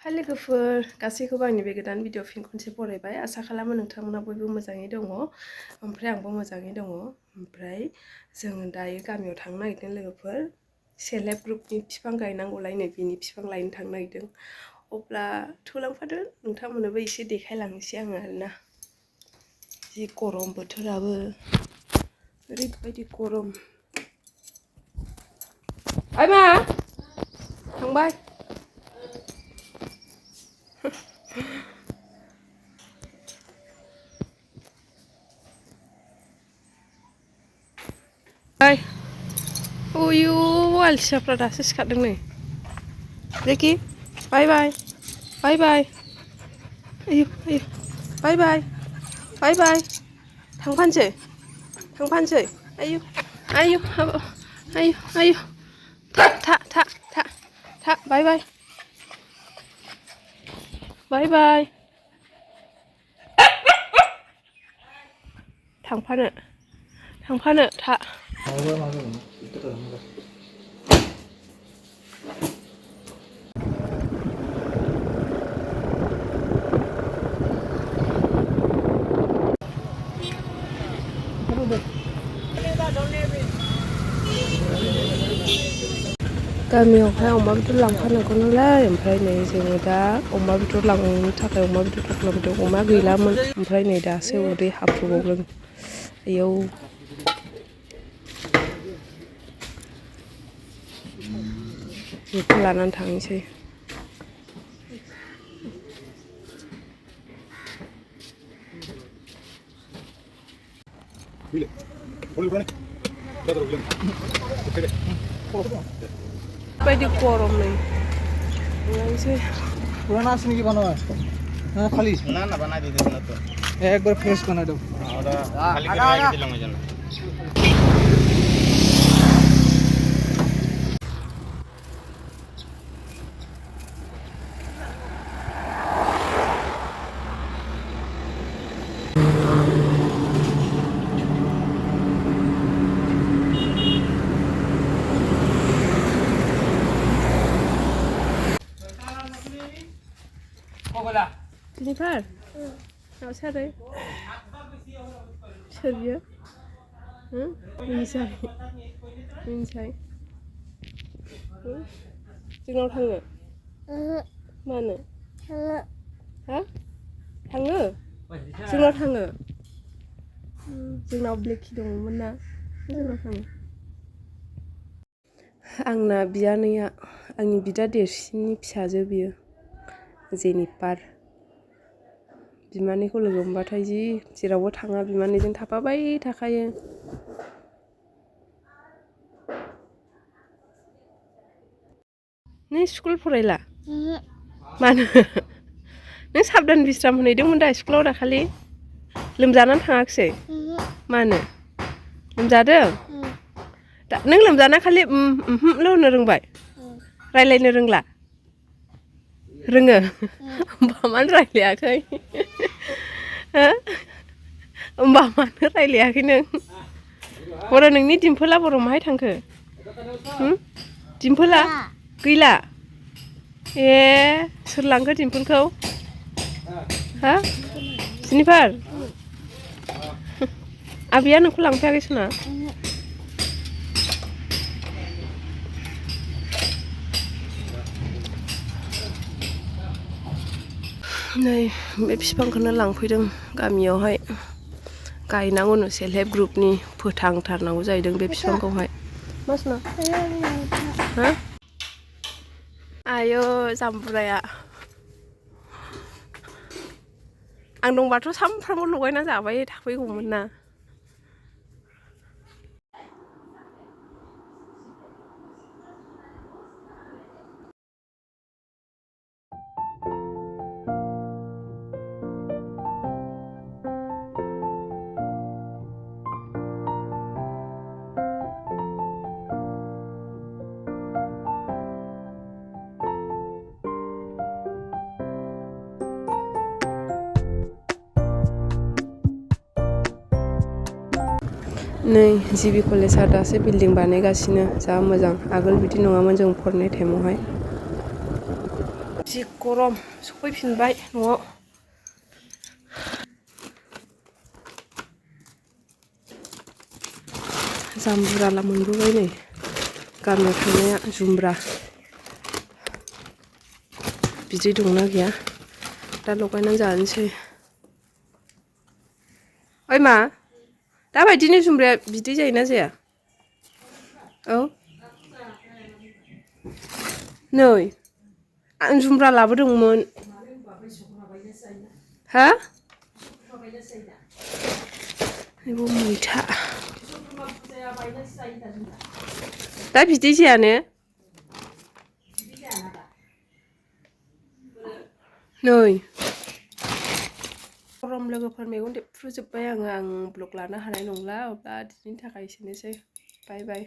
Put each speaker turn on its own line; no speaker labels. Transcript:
हाय लोगोफोर गासैखौबो आंनि बे गोदान भिडिअ फिन खनसे बरायबाय आसा खालामो नोंथांमोना बयबो मोजाङै दङ ओमफ्राय आंबो मोजाङै दङ ओमफ्राय जों दायो गामियाव थांनो नागिरदों लोगोफोर सेल्फ हेल्प ग्रुपनि बिफां गायनांगौलायनो बिनि बिफां लायनो थांनो नागिरदों अब्ला थुलांफादो नोंथांमोननोबो एसे देखायलांनोसै आङो आरोना जि गरम बोथोराबो ओरैबायदि गरम आइ मा थांबाय Bye. Uyu, alsiapra daso siखारदों नै. Ricky, bye bye. Bye bye. Ayu, ayu. Bye bye. Bye bye. थांफानोसै. थांफानोसै. Ayu. Ayu, ayu, ayu. Ta. Bye bye. Bye bye. थांफानो था. गामियावहाय अमा बेदर लांफानांगौ नालाय ओमफ्राय नै जोङो दा अमा बेदर लांनो थाखाय अमा बेदर खालामदों अमा गैलामोन ओमफ्राय नै दासो उदै हाबफुबावदों आयौ बेखौ लानानै थांनोसै बायदि गरम नै लांसै
पुराना आसनी की बनवा है खाली ना बना दे देना तो एक बार फ्रेश बना दो खाली करके दिलाऊं मैं जाना
Jennifer, nggak usah deh. Serius? Minsai. Jangan tangga. Mana? Hah? Tangga? Jangan tangga. Jangan black dong mana? Jangan tangga. Angna biyanaya, angni bida dersini फिसाजो बियो. Jennifer. बिमानैखौ लोगो मोनबाथाय जि जेरावबो थाङा बिमानैजों थाफाबाय थाखायो नों स्कुल फरायला मानो नों साबधान बिश्राम होनैदोंमोन दा स्कुलाव दाखालि लोमजानानै थाङाखिसै मानो लोमजादों नों लोमजाना खालि ल' होनो रोंबाय रायलायनो रोंला रोङो होमबा मानो रायलायाखै हो होमबा मानो रायलायाखै नों बर' नोंनि दिम्पला बर' माहाय थांखो दिम्पला गैला ए सोर लांखो दिम्पलखौ हा जेनिफार आबैया नोंखौ लांफायाखै सना नै बे बिफांखौनो लांफैदों गामियावहाय गायनांगौनो सेल्फ हेल्प ग्रुपनि फोथांथारनांगौ जाहैदों बे बिफांखौहाय मा सना हा आयो जाम्बुराया आं दंबाथ' सामफ्रामबो लगायना जाबाय थाफैगौमोन ना नै जिबि कलेजआ दासो बिल्डिं बानायगासिनो जा मोजां आगोल बिदि नङामोन जों फरायनाय टाइमावहाय जि गरम सफैफिनबाय न'आव जाम्बुराला मोनबोबाय नै गामियाव थांनाया जुमब्रा बिदै दंना गैया दा लगायनानै जानोसै ओइ मा दाबायदिनो जुमब्राया बिदै जायोना जाया औ नै आं जुमब्रा लाबोदोंमोन हा बेबो मैथा दा बिदै जायानो नै गरम लोगोफोर मैगं देफ्रुजोब्बाय आं ब्लग लानो हानाय नंला अब्ला दिनैनि थाखाय एसेनोसै बाय बाय